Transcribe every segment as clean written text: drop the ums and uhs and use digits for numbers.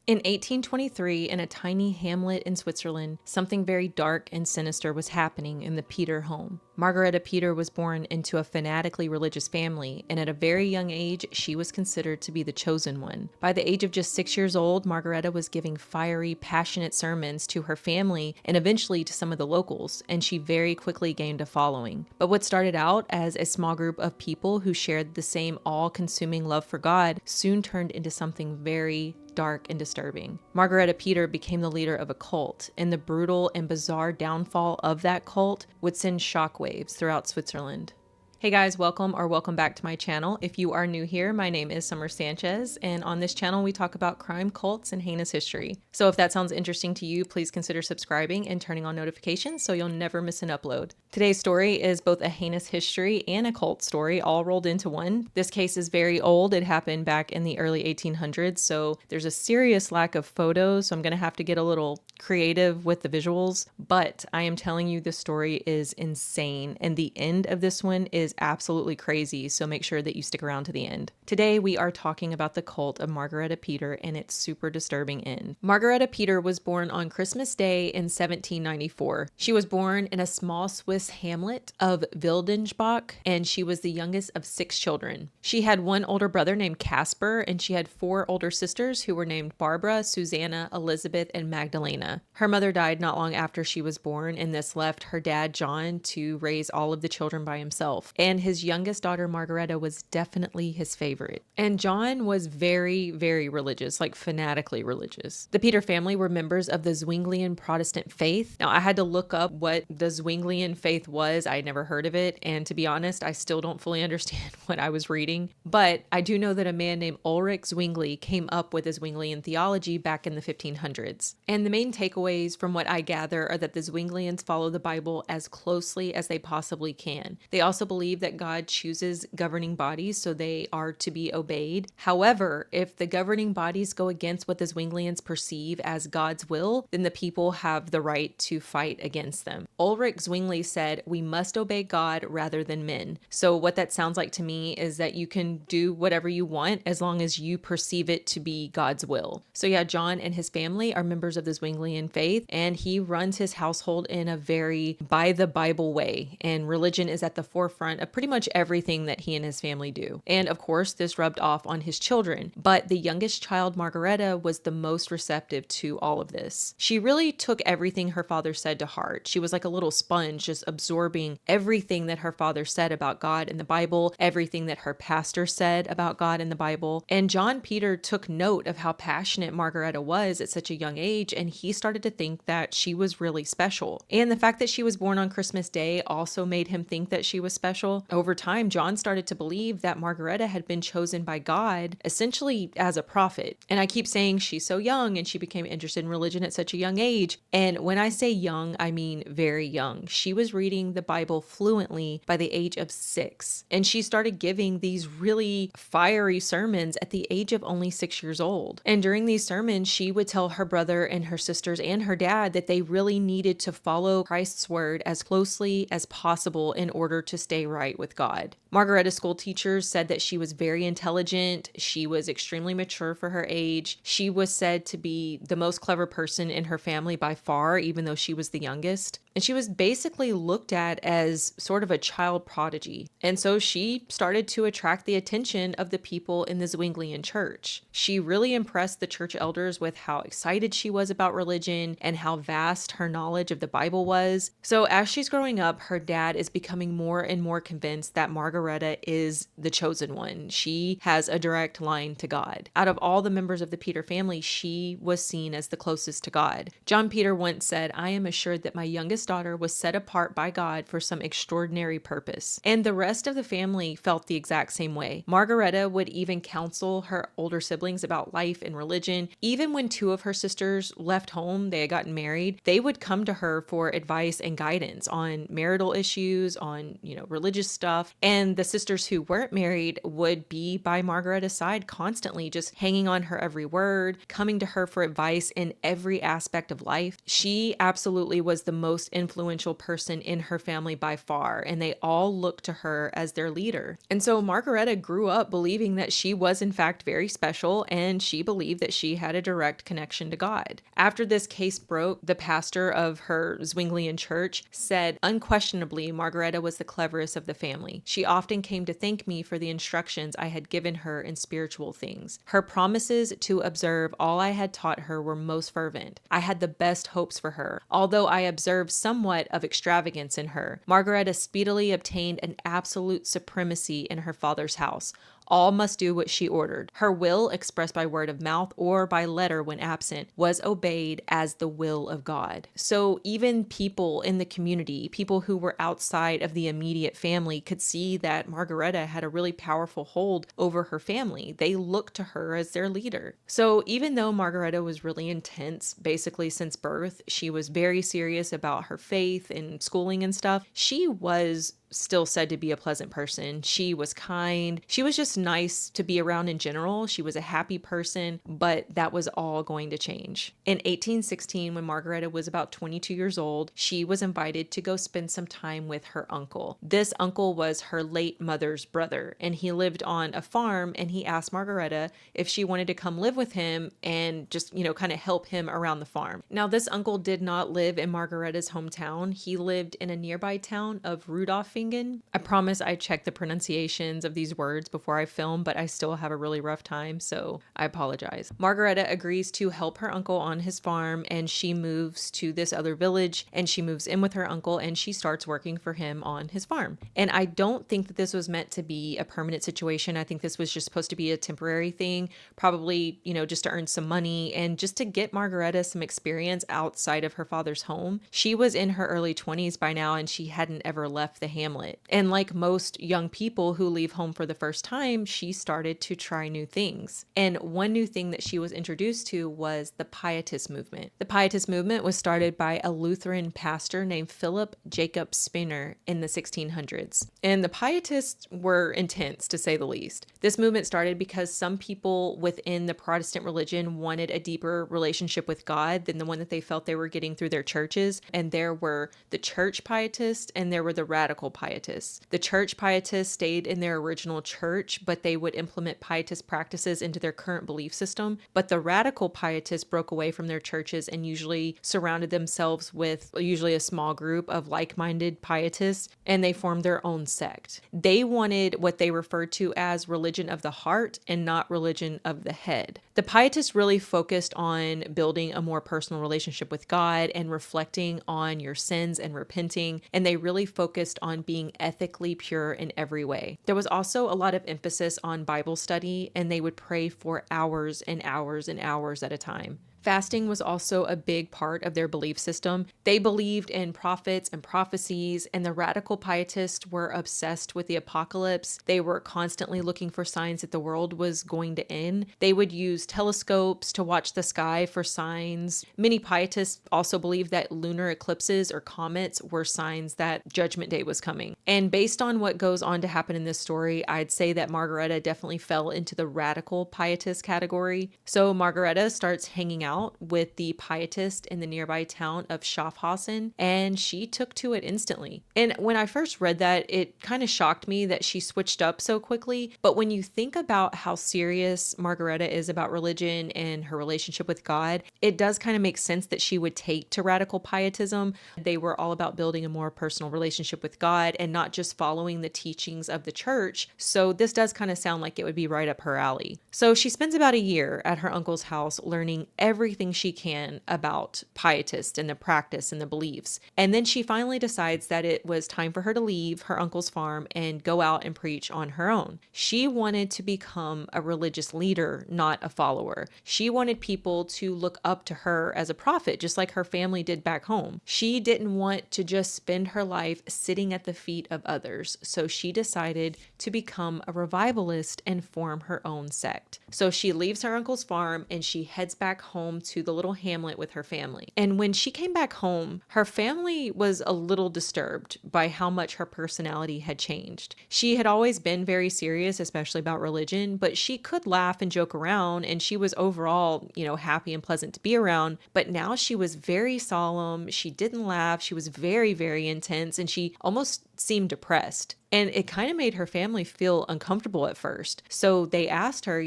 In 1823, in a tiny hamlet in Switzerland, something very dark and sinister was happening in the Peter home. Margaretta Peter was born into a fanatically religious family, and at a very young age, she was considered to be the chosen one. By the age of just 6 years old, Margaretta was giving fiery, passionate sermons to her family and eventually to some of the locals, and she very quickly gained a following. But what started out as a small group of people who shared the same all-consuming love for God soon turned into something very dark and disturbing. Margaretta Peter became the leader of a cult, and the brutal and bizarre downfall of that cult would send shockwaves throughout Switzerland. Hey guys, welcome back to my channel. If you are new here, my name is Sommer Sanchez, and on this channel we talk about crime, cults, and heinous history. So if that sounds interesting to you, please consider subscribing and turning on notifications so you'll never miss an upload. Today's story is both a heinous history and a cult story all rolled into one. This case is very old. It happened back in the early 1800s, so there's a serious lack of photos, so I'm gonna have to get a little creative with the visuals, but I am telling you the story is insane, and the end of this one is absolutely crazy, so make sure that you stick around to the end. Today we are talking about the cult of Margaretta Peter and its super disturbing end. Margaretta Peter was born on Christmas Day in 1794. She was born in a small Swiss hamlet of Wildenbach, and she was the youngest of 6 children. She had one older brother named Casper, and she had 4 older sisters who were named Barbara, Susanna, Elizabeth, and Magdalena. Her mother died not long after she was born, and this left her dad John to raise all of the children by himself. And his youngest daughter Margaretta was definitely his favorite. And John was very, very religious, like fanatically religious. The Peter family were members of the Zwinglian Protestant faith. Now I had to look up what the Zwinglian faith was. I had never heard of it, and to be honest, I still don't fully understand what I was reading. But I do know that a man named Ulrich Zwingli came up with the Zwinglian theology back in the 1500s. And the main takeaways from what I gather are that the Zwinglians follow the Bible as closely as they possibly can. They also believe that God chooses governing bodies, so they are to be obeyed. However, if the governing bodies go against what the Zwinglians perceive as God's will, then the people have the right to fight against them. Ulrich Zwingli said, "We must obey God rather than men." So what that sounds like to me is that you can do whatever you want as long as you perceive it to be God's will. So yeah, John and his family are members of the Zwinglian faith, and he runs his household in a very by the Bible way, and religion is at the forefront of pretty much everything that he and his family do. And of course, this rubbed off on his children, but the youngest child, Margaretta, was the most receptive to all of this. She really took everything her father said to heart. She was like a little sponge, just absorbing everything that her father said about God in the Bible, everything that her pastor said about God in the Bible. And John Peter took note of how passionate Margaretta was at such a young age, and he started to think that she was really special. And the fact that she was born on Christmas Day also made him think that she was special. Over time, John started to believe that Margaretta had been chosen by God essentially as a prophet. And I keep saying she's so young and she became interested in religion at such a young age. And when I say young, I mean very young. She was reading the Bible fluently by the age of 6. And she started giving these really fiery sermons at the age of only 6 years old. And during these sermons, she would tell her brother and her sisters and her dad that they really needed to follow Christ's word as closely as possible in order to stay right with God. Margaretta's school teachers said that she was very intelligent. She was extremely mature for her age. She was said to be the most clever person in her family by far, even though she was the youngest. And she was basically looked at as sort of a child prodigy. And so she started to attract the attention of the people in the Zwinglian church. She really impressed the church elders with how excited she was about religion and how vast her knowledge of the Bible was. So as she's growing up, her dad is becoming more and more convinced that Margaretta is the chosen one. She has a direct line to God. Out of all the members of the Peter family, she was seen as the closest to God. John Peter once said, "I am assured that my youngest daughter was set apart by God for some extraordinary purpose." And the rest of the family felt the exact same way. Margaretta would even counsel her older siblings about life and religion. Even when 2 of her sisters left home, they had gotten married, they would come to her for advice and guidance on marital issues, on, religious stuff. And the sisters who weren't married would be by Margaretta's side constantly, just hanging on her every word, coming to her for advice in every aspect of life. She absolutely was the most most influential person in her family by far, and they all looked to her as their leader. And so Margaretta grew up believing that she was in fact very special, and she believed that she had a direct connection to God. After this case broke, the pastor of her Zwinglian church said, "Unquestionably, Margaretta was the cleverest of the family. She often came to thank me for the instructions I had given her in spiritual things. Her promises to observe all I had taught her were most fervent. I had the best hopes for her. Although I observed somewhat of extravagance in her, Margaretta speedily obtained an absolute supremacy in her father's house. All must do what she ordered. Her will, expressed by word of mouth or by letter when absent, was obeyed as the will of God." So even people in the community, people who were outside of the immediate family, could see that Margaretta had a really powerful hold over her family. They looked to her as their leader. So even though Margaretta was really intense, basically since birth, she was very serious about her faith and schooling and stuff, she was still said to be a pleasant person. She was kind. She was just nice to be around in general. She was a happy person, but that was all going to change. In 1816, when Margaretta was about 22 years old, she was invited to go spend some time with her uncle. This uncle was her late mother's brother, and he lived on a farm, and he asked Margaretta if she wanted to come live with him and just, kind of help him around the farm. Now, this uncle did not live in Margaretta's hometown. He lived in a nearby town of Rudolph. I promise I check the pronunciations of these words before I film, but I still have a really rough time, so I apologize. Margaretta agrees to help her uncle on his farm, and she moves to this other village, and she moves in with her uncle, and she starts working for him on his farm. And I don't think that this was meant to be a permanent situation. I think this was just supposed to be a temporary thing, probably, just to earn some money and just to get Margaretta some experience outside of her father's home. She was in her early 20s by now, and she hadn't ever left the hamlet. And like most young people who leave home for the first time, she started to try new things. And one new thing that she was introduced to was the Pietist movement. The Pietist movement was started by a Lutheran pastor named Philip Jacob Spener in the 1600s. And the Pietists were intense, to say the least. This movement started because some people within the Protestant religion wanted a deeper relationship with God than the one that they felt they were getting through their churches. And there were the church Pietists and there were the radical Pietists. The church Pietists stayed in their original church, but they would implement Pietist practices into their current belief system. But the radical Pietists broke away from their churches and usually surrounded themselves with usually a small group of like-minded Pietists, and they formed their own sect. They wanted what they referred to as religion of the heart and not religion of the head. The Pietists really focused on building a more personal relationship with God and reflecting on your sins and repenting, and they really focused on being ethically pure in every way. There was also a lot of emphasis on Bible study, and they would pray for hours and hours and hours at a time. Fasting was also a big part of their belief system. They believed in prophets and prophecies, and the radical Pietists were obsessed with the apocalypse. They were constantly looking for signs that the world was going to end. They would use telescopes to watch the sky for signs. Many Pietists also believed that lunar eclipses or comets were signs that Judgment Day was coming. And based on what goes on to happen in this story, I'd say that Margaretta definitely fell into the radical Pietist category. So Margaretta starts hanging out with the Pietist in the nearby town of Schaffhausen, and she took to it instantly. And when I first read that, it kind of shocked me that she switched up so quickly. But when you think about how serious Margaretta is about religion and her relationship with God, it does kind of make sense that she would take to radical pietism. They were all about building a more personal relationship with God and not just following the teachings of the church. So this does kind of sound like it would be right up her alley. So she spends about a year at her uncle's house learning everything she can about Pietists and the practice and the beliefs. And then she finally decides that it was time for her to leave her uncle's farm and go out and preach on her own. She wanted to become a religious leader, not a follower. She wanted people to look up to her as a prophet, just like her family did back home. She didn't want to just spend her life sitting at the feet of others. So she decided to become a revivalist and form her own sect. So she leaves her uncle's farm and she heads back home home to the little hamlet with her family. And when she came back home, her family was a little disturbed by how much her personality had changed. She had always been very serious, especially about religion, but she could laugh and joke around, and she was overall, happy and pleasant to be around. But now she was very solemn. She didn't laugh. She was very, very intense, and she almost seemed depressed. And it kind of made her family feel uncomfortable at first. So they asked her,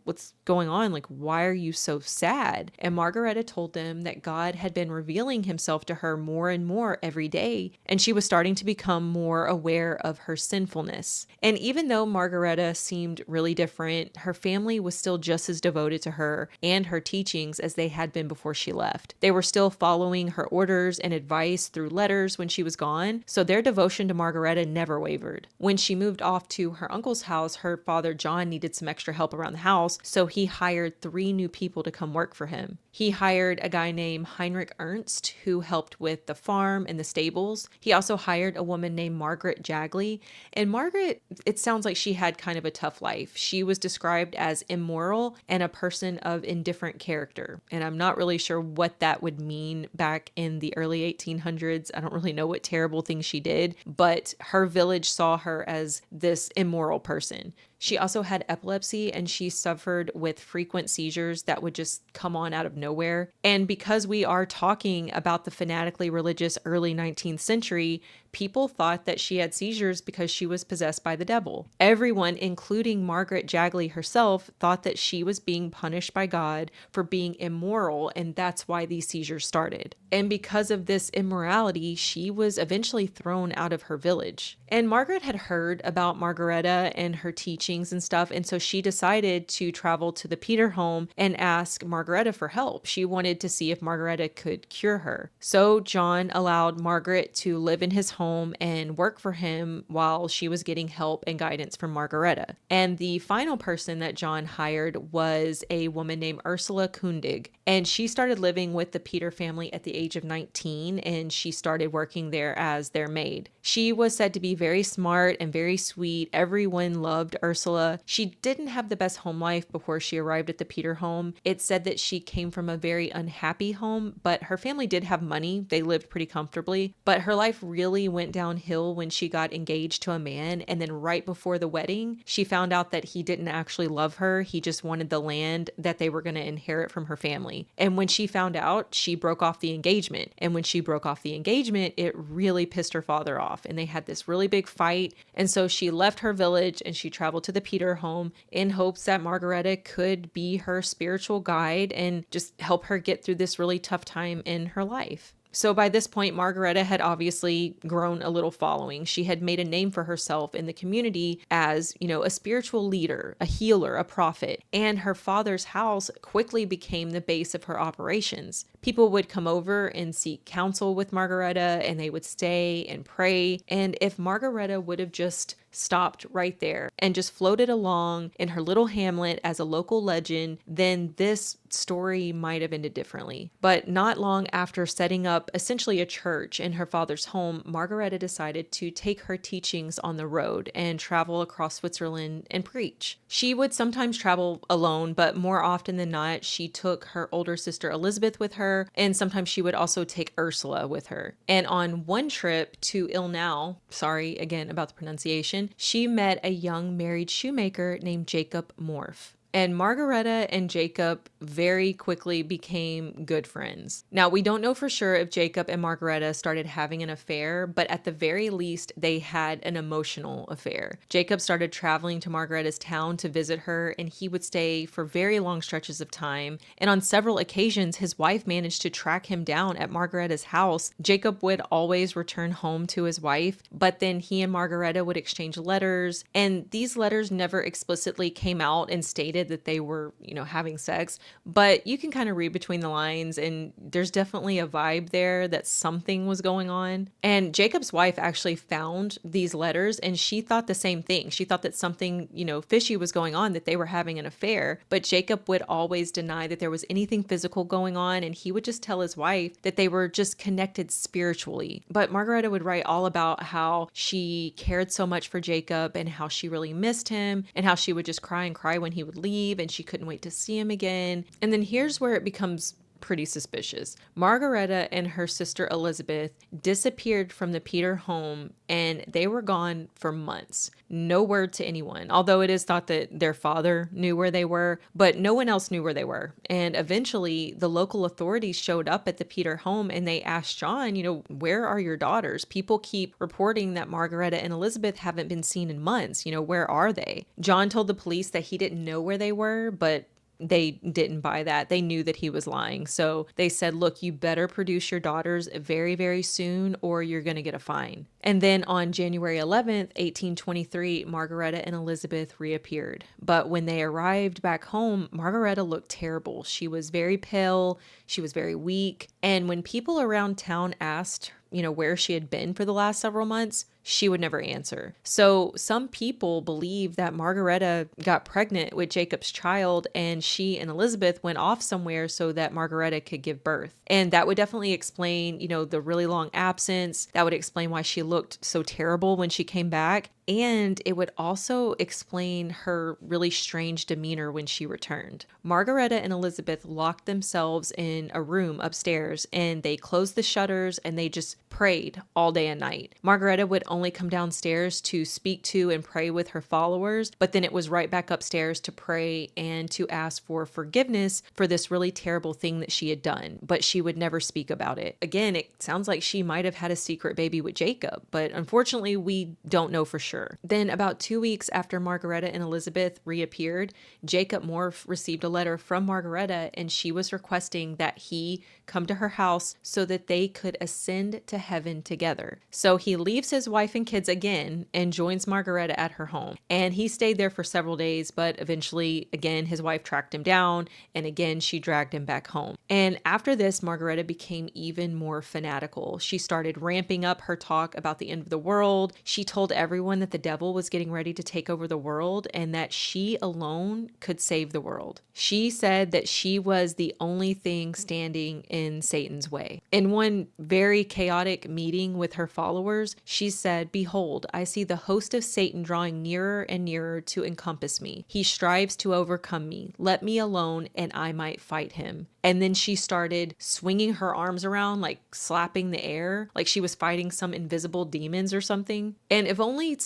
what's going on? Like, why are you so sad? And Margaretta told them that God had been revealing himself to her more and more every day. And she was starting to become more aware of her sinfulness. And even though Margaretta seemed really different, her family was still just as devoted to her and her teachings as they had been before she left. They were still following her orders and advice through letters when she was gone. So their devotion to Margaretta never wavered. When she moved off to her uncle's house, her father John needed some extra help around the house, so he hired 3 new people to come work for him. He hired a guy named Heinrich Ernst, who helped with the farm and the stables. He also hired a woman named Margaret Jagley. And Margaret, it sounds like she had kind of a tough life. She was described as immoral and a person of indifferent character. And I'm not really sure what that would mean back in the early 1800s. I don't really know what terrible things she did, but her village saw her as this immoral person. She also had epilepsy, and she suffered with frequent seizures that would just come on out of nowhere. And because we are talking about the fanatically religious early 19th century, people thought that she had seizures because she was possessed by the devil. Everyone, including Margaret Jagley herself, thought that she was being punished by God for being immoral, and that's why these seizures started. And because of this immorality, she was eventually thrown out of her village. And Margaret had heard about Margaretta and her teachings and stuff, and so she decided to travel to the Peter home and ask Margaretta for help. She wanted to see if Margaretta could cure her. So John allowed Margaret to live in his home and work for him while she was getting help and guidance from Margaretta. And the final person that John hired was a woman named Ursula Kundig, and she started living with the Peter family at the age of 19, and she started working there as their maid. She was said to be very smart and very sweet. Everyone loved Ursula. She didn't have the best home life before she arrived at the Peter home. It said that she came from a very unhappy home, but her family did have money. They lived pretty comfortably, but her life really went downhill when she got engaged to a man. And then right before the wedding, she found out that he didn't actually love her. He just wanted the land that they were going to inherit from her family. And when she found out, she broke off the engagement. And when she broke off the engagement, it really pissed her father off. And they had this really big fight. And so she left her village and she traveled to the Peter home in hopes that Margaretta could be her spiritual guide and just help her get through this really tough time in her life. So by this point, Margaretta had obviously grown a little following. She had made a name for herself in the community as, a spiritual leader, a healer, a prophet, and her father's house quickly became the base of her operations. People would come over and seek counsel with Margaretta, and they would stay and pray. And if Margaretta would have just stopped right there and just floated along in her little hamlet as a local legend, then this story might have ended differently. But not long after setting up essentially a church in her father's home, Margaretta decided to take her teachings on the road and travel across Switzerland and preach. She would sometimes travel alone, but more often than not, she took her older sister Elizabeth with her, and sometimes she would also take Ursula with her. And on one trip to Ilnau, sorry again about the pronunciation, she met a young married shoemaker named Jacob Morph. And Margaretta and Jacob very quickly became good friends. Now, we don't know for sure if Jacob and Margaretta started having an affair, but at the very least, they had an emotional affair. Jacob started traveling to Margaretta's town to visit her, and he would stay for very long stretches of time. And on several occasions, his wife managed to track him down at Margaretta's house. Jacob would always return home to his wife, but then he and Margaretta would exchange letters, and these letters never explicitly came out and stated that they were, having sex, but you can kind of read between the lines, and there's definitely a vibe there that something was going on. And Jacob's wife actually found these letters, and she thought the same thing. She thought that something, fishy was going on, that they were having an affair, but Jacob would always deny that there was anything physical going on, and he would just tell his wife that they were just connected spiritually. But Margaretta would write all about how she cared so much for Jacob and how she really missed him and how she would just cry and cry when he would leave. leave and she couldn't wait to see him again. And then here's where it becomes pretty suspicious. Margaretta and her sister Elizabeth disappeared from the Peter home, and they were gone for months. No word to anyone, although it is thought that their father knew where they were, but no one else knew where they were. And eventually the local authorities showed up at the Peter home and they asked John, where are your daughters? People keep reporting that Margaretta and Elizabeth haven't been seen in months. Where are they? John told the police that he didn't know where they were, but they didn't buy that. They knew that he was lying. So they said, look, you better produce your daughters very, very soon or you're going to get a fine. And then on January 11th, 1823, Margaretta and Elizabeth reappeared. But when they arrived back home, Margaretta looked terrible. She was very pale. She was very weak. And when people around town asked, where she had been for the last several months, she would never answer. So some people believe that Margaretta got pregnant with Jacob's child and she and Elizabeth went off somewhere so that Margaretta could give birth. And that would definitely explain, the really long absence. That would explain why she looked so terrible when she came back. And it would also explain her really strange demeanor when she returned. Margaretta and Elizabeth locked themselves in a room upstairs and they closed the shutters and they just prayed all day and night. Margaretta would only come downstairs to speak to and pray with her followers, but then it was right back upstairs to pray and to ask for forgiveness for this really terrible thing that she had done, but she would never speak about it. Again, it sounds like she might have had a secret baby with Jacob, but unfortunately we don't know for sure. Then about 2 weeks after Margaretta and Elizabeth reappeared, Jacob Morph received a letter from Margaretta and she was requesting that he come to her house so that they could ascend to heaven together. So he leaves his wife and kids again and joins Margaretta at her home. And he stayed there for several days, but eventually, again, his wife tracked him down and again, she dragged him back home. And after this, Margaretta became even more fanatical. She started ramping up her talk about the end of the world. She told everyone that the devil was getting ready to take over the world and that she alone could save the world. She said that she was the only thing standing in Satan's way. In one very chaotic meeting with her followers, she said, "Behold, I see the host of Satan drawing nearer and nearer to encompass me. He strives to overcome me. Let me alone and I might fight him." And then she started swinging her arms around, like slapping the air, like she was fighting some invisible demons or something. And if only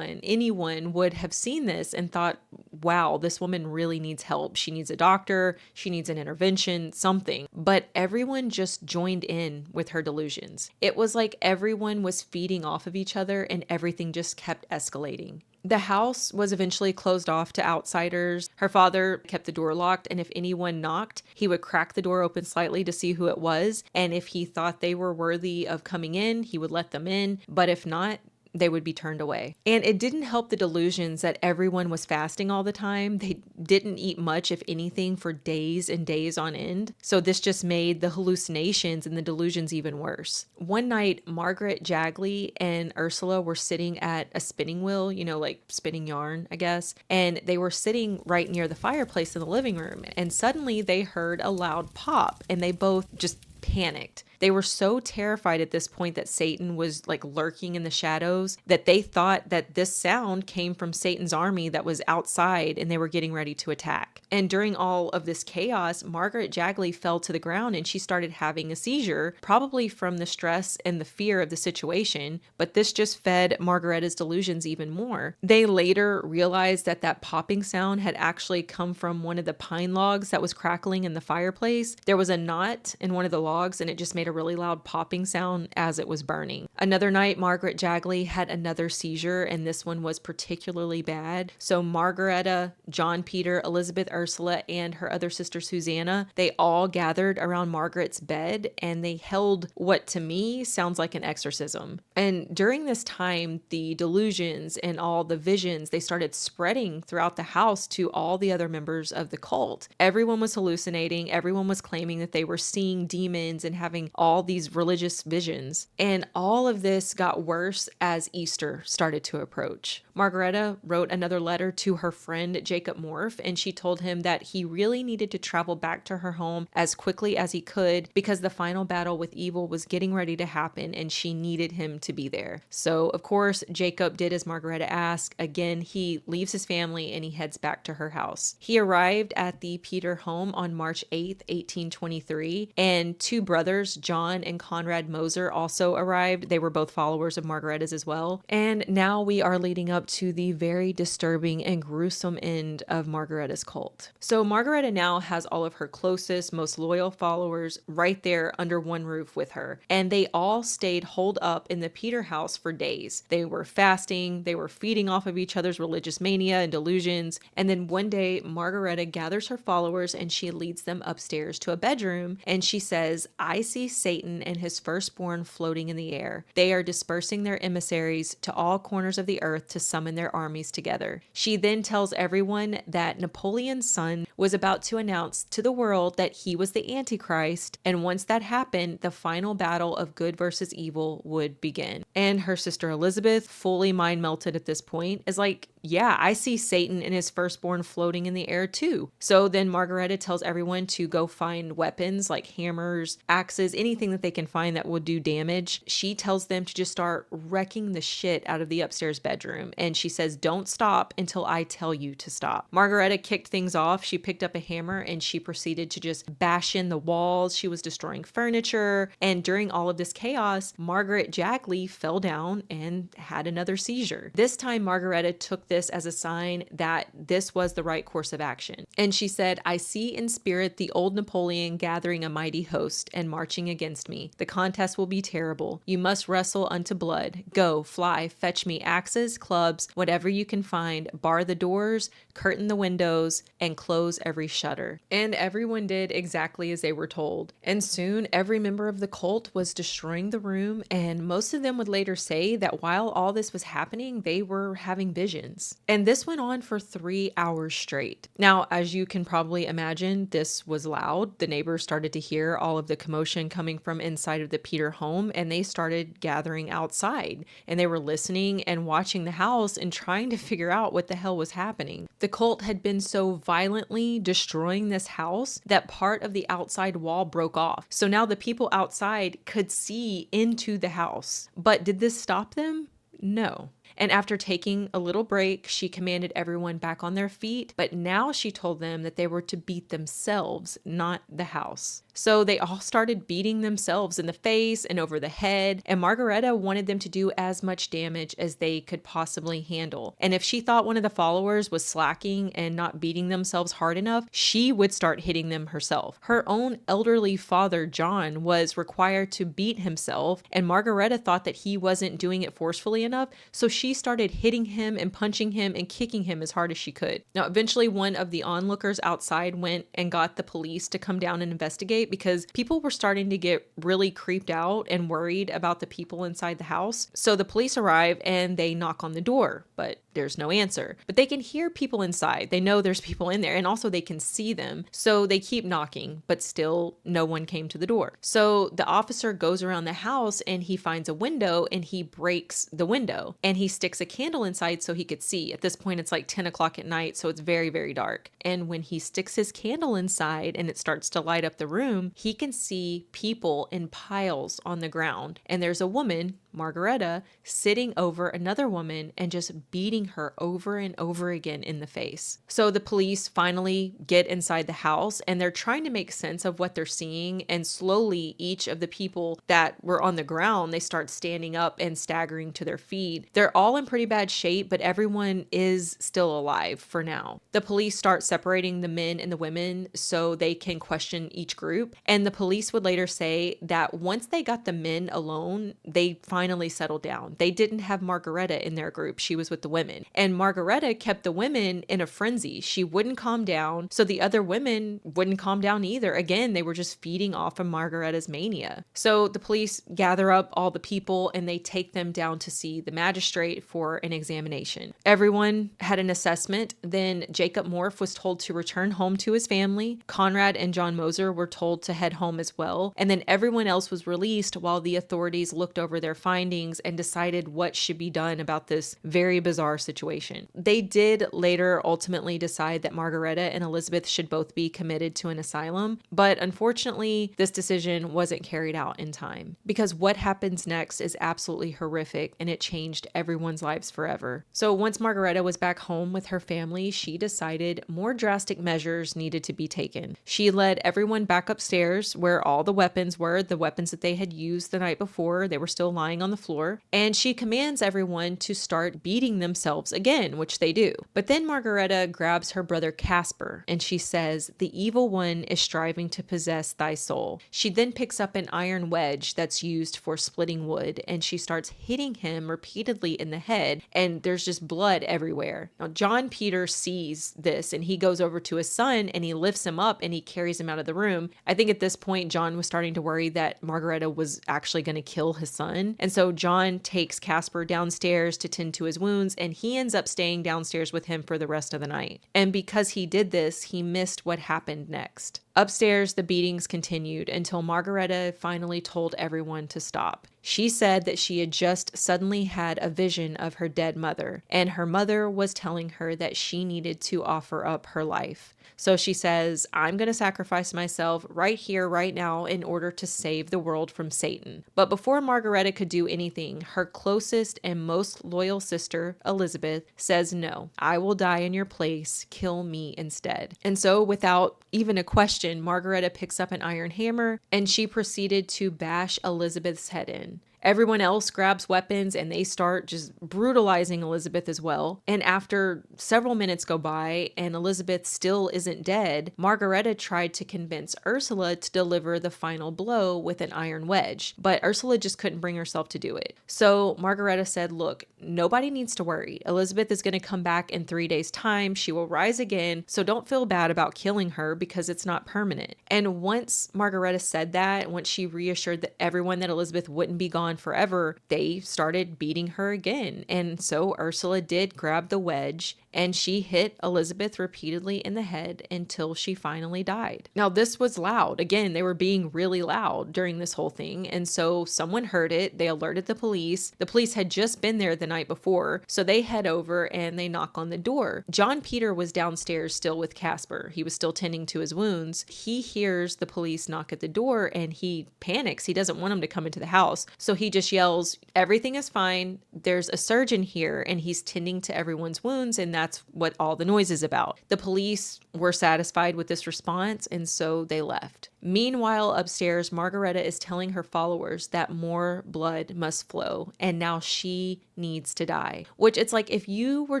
anyone would have seen this and thought, wow, this woman really needs help. She needs a doctor. She needs an intervention, something. But everyone just joined in with her delusions. It was like everyone was feeding off of each other and everything just kept escalating. The house was eventually closed off to outsiders. Her father kept the door locked, and if anyone knocked, he would crack the door open slightly to see who it was. And if he thought they were worthy of coming in, he would let them in. But if not, they would be turned away. And it didn't help the delusions that everyone was fasting all the time. They didn't eat much, if anything, for days and days on end. So this just made the hallucinations and the delusions even worse. One night, Margaret Jagley and Ursula were sitting at a spinning wheel, like spinning yarn, I guess. And they were sitting right near the fireplace in the living room. And suddenly they heard a loud pop and they both just panicked. They were so terrified at this point that Satan was like lurking in the shadows that they thought that this sound came from Satan's army that was outside and they were getting ready to attack. And during all of this chaos, Margaret Jagley fell to the ground and she started having a seizure, probably from the stress and the fear of the situation, but this just fed Margaretta's delusions even more. They later realized that that popping sound had actually come from one of the pine logs that was crackling in the fireplace. There was a knot in one of the logs and it just made a really loud popping sound as it was burning. Another night, Margaret Jagley had another seizure and this one was particularly bad. So Margaretta, John Peter, Elizabeth Ursula, and her other sister Susanna, they all gathered around Margaret's bed and they held what to me sounds like an exorcism. And during this time, the delusions and all the visions, they started spreading throughout the house to all the other members of the cult. Everyone was hallucinating. Everyone was claiming that they were seeing demons and having all these religious visions. And all of this got worse as Easter started to approach. Margaretta wrote another letter to her friend Jacob Morph, and she told him that he really needed to travel back to her home as quickly as he could because the final battle with evil was getting ready to happen and she needed him to be there. So, of course, Jacob did as Margaretta asked. Again, he leaves his family and he heads back to her house. He arrived at the Peter home on March 8th, 1823, and two brothers, John and Conrad Moser, also arrived. They were both followers of Margaretta's as well. And now we are leading up to the very disturbing and gruesome end of Margaretta's cult. So Margaretta now has all of her closest, most loyal followers right there under one roof with her. And they all stayed holed up in the Peter house for days. They were fasting, they were feeding off of each other's religious mania and delusions. And then one day, Margaretta gathers her followers and she leads them upstairs to a bedroom. And she says, "I see Satan and his firstborn floating in the air. They are dispersing their emissaries to all corners of the earth to summon their armies together." She then tells everyone that Napoleon's son was about to announce to the world that he was the Antichrist, and once that happened, the final battle of good versus evil would begin. And her sister Elizabeth, fully mind melted at this point, is like, "Yeah, I see Satan and his firstborn floating in the air too." So then Margaretta tells everyone to go find weapons like hammers, axes, anything that they can find that would do damage. She tells them to just start wrecking the shit out of the upstairs bedroom. And she says, "Don't stop until I tell you to stop." Margaretta kicked things off. She picked up a hammer and she proceeded to just bash in the walls. She was destroying furniture. And during all of this chaos, Margaret Jackley fell down and had another seizure. This time, Margaretta took this as a sign that this was the right course of action. And she said, "I see in spirit the old Napoleon gathering a mighty host and marching against me. The contest will be terrible. You must wrestle unto blood. Go, fly, fetch me axes, clubs, whatever you can find. Bar the doors, curtain the windows, and close every shutter." And everyone did exactly as they were told. And soon every member of the cult was destroying the room, and most of them would later say that while all this was happening, they were having visions. And this went on for 3 hours straight. Now, as you can probably imagine, this was loud. The neighbors started to hear all of the commotion coming from inside of the Peter home, and they started gathering outside. And they were listening and watching the house and trying to figure out what the hell was happening. The cult had been so violently destroying this house that part of the outside wall broke off. So now the people outside could see into the house. But did this stop them? No. And after taking a little break, she commanded everyone back on their feet, but now she told them that they were to beat themselves, not the house. So they all started beating themselves in the face and over the head, and Margaretta wanted them to do as much damage as they could possibly handle. And if she thought one of the followers was slacking and not beating themselves hard enough, she would start hitting them herself. Her own elderly father, John, was required to beat himself, and Margaretta thought that he wasn't doing it forcefully enough, so she started hitting him and punching him and kicking him as hard as she could. Now, eventually one of the onlookers outside went and got the police to come down and investigate because people were starting to get really creeped out and worried about the people inside the house. So the police arrive and they knock on the door, but there's no answer. But they can hear people inside. They know there's people in there, and also they can see them. So they keep knocking, but still no one came to the door. So the officer goes around the house and he finds a window and he breaks the window and he sticks a candle inside so he could see. At this point, it's like 10 o'clock at night, so it's very, very dark. And when he sticks his candle inside and it starts to light up the room, he can see people in piles on the ground. And there's a woman, Margaretta, sitting over another woman and just beating her over and over again in the face. So the police finally get inside the house and they're trying to make sense of what they're seeing. And slowly, each of the people that were on the ground, they start standing up and staggering to their feet. They're all in pretty bad shape, but everyone is still alive for now. The police start separating the men and the women so they can question each group. And the police would later say that once they got the men alone, they finally finally settled down. They didn't have Margaretta in their group. She was with the women. And Margaretta kept the women in a frenzy. She wouldn't calm down. So the other women wouldn't calm down either. Again, they were just feeding off of Margaretta's mania. So the police gather up all the people and they take them down to see the magistrate for an examination. Everyone had an assessment. Then Jacob Morph was told to return home to his family. Conrad and John Moser were told to head home as well. And then everyone else was released while the authorities looked over their findings and decided what should be done about this very bizarre situation. They did later ultimately decide that Margaretta and Elizabeth should both be committed to an asylum, but unfortunately, this decision wasn't carried out in time because what happens next is absolutely horrific and it changed everyone's lives forever. So once Margaretta was back home with her family, she decided more drastic measures needed to be taken. She led everyone back upstairs where all the weapons were, the weapons that they had used the night before. They were still lying on the floor. And she commands everyone to start beating themselves again, which they do. But then Margaretta grabs her brother Casper and she says, "The evil one is striving to possess thy soul." She then picks up an iron wedge that's used for splitting wood and she starts hitting him repeatedly in the head, and there's just blood everywhere. Now, John Peter sees this and he goes over to his son and he lifts him up and he carries him out of the room. I think at this point, John was starting to worry that Margaretta was actually going to kill his son. And so John takes Casper downstairs to tend to his wounds and he ends up staying downstairs with him for the rest of the night. And because he did this, he missed what happened next. Upstairs, the beatings continued until Margaretta finally told everyone to stop. She said that she had just suddenly had a vision of her dead mother, and her mother was telling her that she needed to offer up her life. So she says, "I'm going to sacrifice myself right here, right now, in order to save the world from Satan." But before Margaretta could do anything, her closest and most loyal sister, Elizabeth, says, "No, I will die in your place. Kill me instead." And so without even a question, Margaretta picks up an iron hammer and she proceeded to bash Elizabeth's head in. Everyone else grabs weapons and they start just brutalizing Elizabeth as well. And after several minutes go by and Elizabeth still isn't dead, Margaretta tried to convince Ursula to deliver the final blow with an iron wedge, but Ursula just couldn't bring herself to do it. So Margaretta said, "Look, nobody needs to worry. Elizabeth is going to come back in 3 days' time. She will rise again. So don't feel bad about killing her because it's not permanent." And once Margaretta said that, once she reassured that everyone that Elizabeth wouldn't be gone forever, they started beating her again. And so Ursula did grab the wedge and she hit Elizabeth repeatedly in the head until she finally died. Now, this was loud. Again, they were being really loud during this whole thing. And so someone heard it. They alerted the police. The police had just been there the night before. So they head over and they knock on the door. John Peter was downstairs still with Casper. He was still tending to his wounds. He hears the police knock at the door and he panics. He doesn't want them to come into the house. So he just yells, "Everything is fine. There's a surgeon here and he's tending to everyone's wounds." And that's what all the noise is about. The police were satisfied with this response and so they left. Meanwhile, upstairs, Margaretta is telling her followers that more blood must flow and now she needs to die. Which it's like, if you were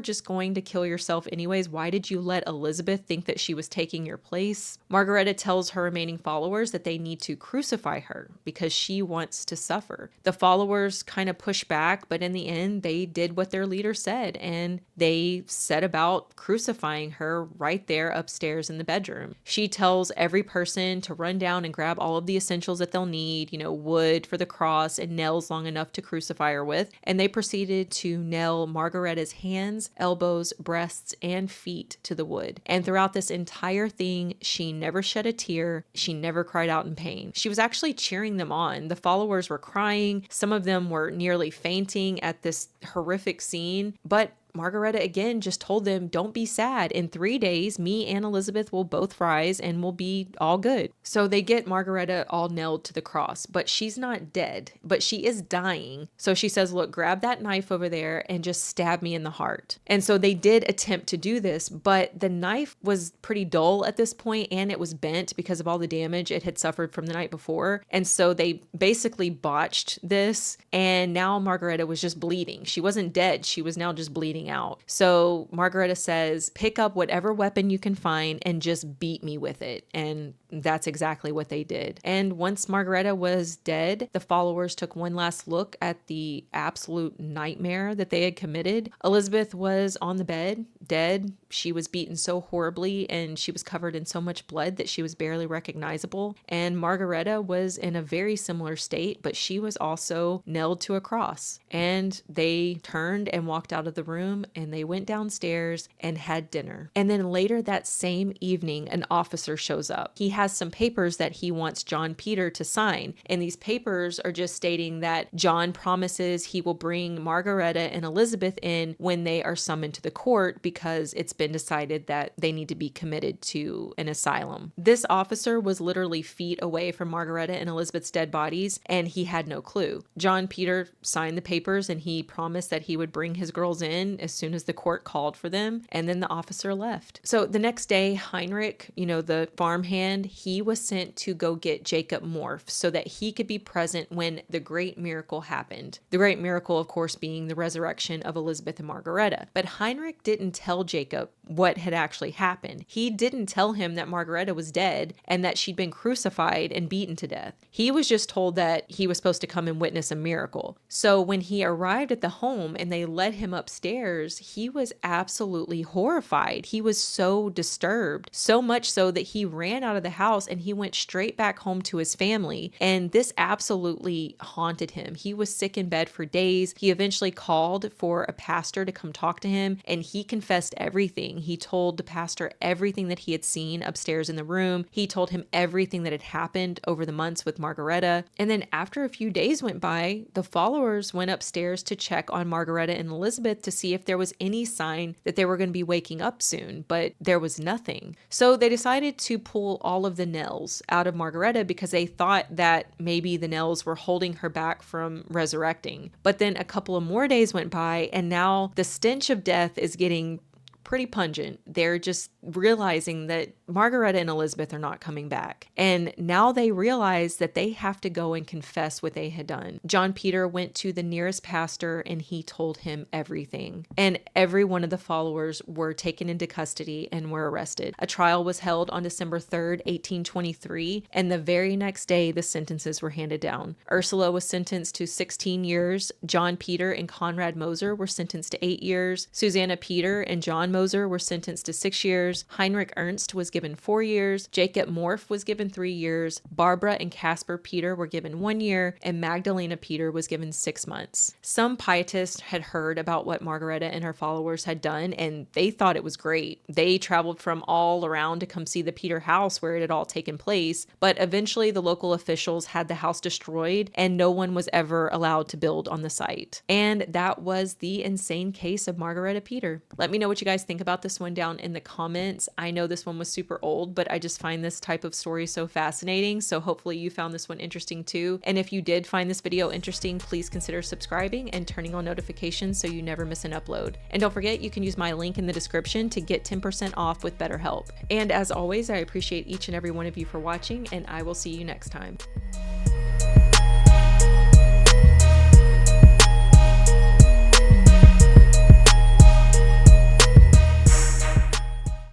just going to kill yourself anyways, why did you let Elizabeth think that she was taking your place? Margaretta tells her remaining followers that they need to crucify her because she wants to suffer. The followers kind of push back, but in the end, they did what their leader said and they set about crucifying her right there upstairs in the bedroom. She tells every person to run down and grab all of the essentials that they'll need, wood for the cross and nails long enough to crucify her with. And they proceeded to nail Margaretta's hands, elbows, breasts, and feet to the wood. And throughout this entire thing, she never shed a tear. She never cried out in pain. She was actually cheering them on. The followers were crying. Some of them were nearly fainting at this horrific scene, but Margaretta again just told them, "Don't be sad. In 3 days, me and Elizabeth will both rise and we'll be all good." So they get Margaretta all nailed to the cross, but she's not dead, but she is dying. So she says, "Look, grab that knife over there and just stab me in the heart." And so they did attempt to do this, but the knife was pretty dull at this point and it was bent because of all the damage it had suffered from the night before. And so they basically botched this. And now Margaretta was just bleeding. She wasn't dead. She was now just bleeding out. So Margaretta says, "Pick up whatever weapon you can find and just beat me with it." And that's exactly what they did. And once Margaretta was dead, the followers took one last look at the absolute nightmare that they had committed. Elizabeth was on the bed, dead. She was beaten so horribly and she was covered in so much blood that she was barely recognizable. And Margaretta was in a very similar state, but she was also nailed to a cross. And they turned and walked out of the room, and they went downstairs and had dinner. And then later that same evening, an officer shows up. He has some papers that he wants John Peter to sign. And these papers are just stating that John promises he will bring Margaretta and Elizabeth in when they are summoned to the court, because it's been decided that they need to be committed to an asylum. This officer was literally feet away from Margaretta and Elizabeth's dead bodies, and he had no clue. John Peter signed the papers, and he promised that he would bring his girls in as soon as the court called for them, and then the officer left. So the next day, Heinrich, the farmhand, he was sent to go get Jacob Morph so that he could be present when the great miracle happened. The great miracle, of course, being the resurrection of Elizabeth and Margaretta. But Heinrich didn't tell Jacob what had actually happened. He didn't tell him that Margaretta was dead and that she'd been crucified and beaten to death. He was just told that he was supposed to come and witness a miracle. So when he arrived at the home and they led him upstairs, he was absolutely horrified. He was so disturbed, so much so that he ran out of the house and he went straight back home to his family. And this absolutely haunted him. He was sick in bed for days. He eventually called for a pastor to come talk to him, and he confessed everything. He told the pastor everything that he had seen upstairs in the room. He told him everything that had happened over the months with Margaretta. And then after a few days went by, the followers went upstairs to check on Margaretta and Elizabeth to see if there was any sign that they were going to be waking up soon, but there was nothing. So they decided to pull all of the nails out of Margaretta because they thought that maybe the nails were holding her back from resurrecting. But then a couple of more days went by, and now the stench of death is getting pretty pungent. They're just realizing that Margaretta and Elizabeth are not coming back. And now they realize that they have to go and confess what they had done. John Peter went to the nearest pastor and he told him everything. And every one of the followers were taken into custody and were arrested. A trial was held on December 3rd, 1823, and the very next day the sentences were handed down. Ursula was sentenced to 16 years. John Peter and Conrad Moser were sentenced to 8 years. Susanna Peter and John Moser were sentenced to 6 years. Heinrich Ernst was given 4 years. Jacob Morph was given 3 years. Barbara and Caspar Peter were given 1 year, and Magdalena Peter was given 6 months. Some pietists had heard about what Margaretta and her followers had done, and they thought it was great. They traveled from all around to come see the Peter house where it had all taken place, but eventually the local officials had the house destroyed, and no one was ever allowed to build on the site. And that was the insane case of Margaretta Peter. Let me know what you guys think about this one down in the comments. I know this one was super old, but I just find this type of story so fascinating. So hopefully you found this one interesting too. And if you did find this video interesting, please consider subscribing and turning on notifications so you never miss an upload. And don't forget, you can use my link in the description to get 10% off with BetterHelp. And as always, I appreciate each and every one of you for watching, and I will see you next time.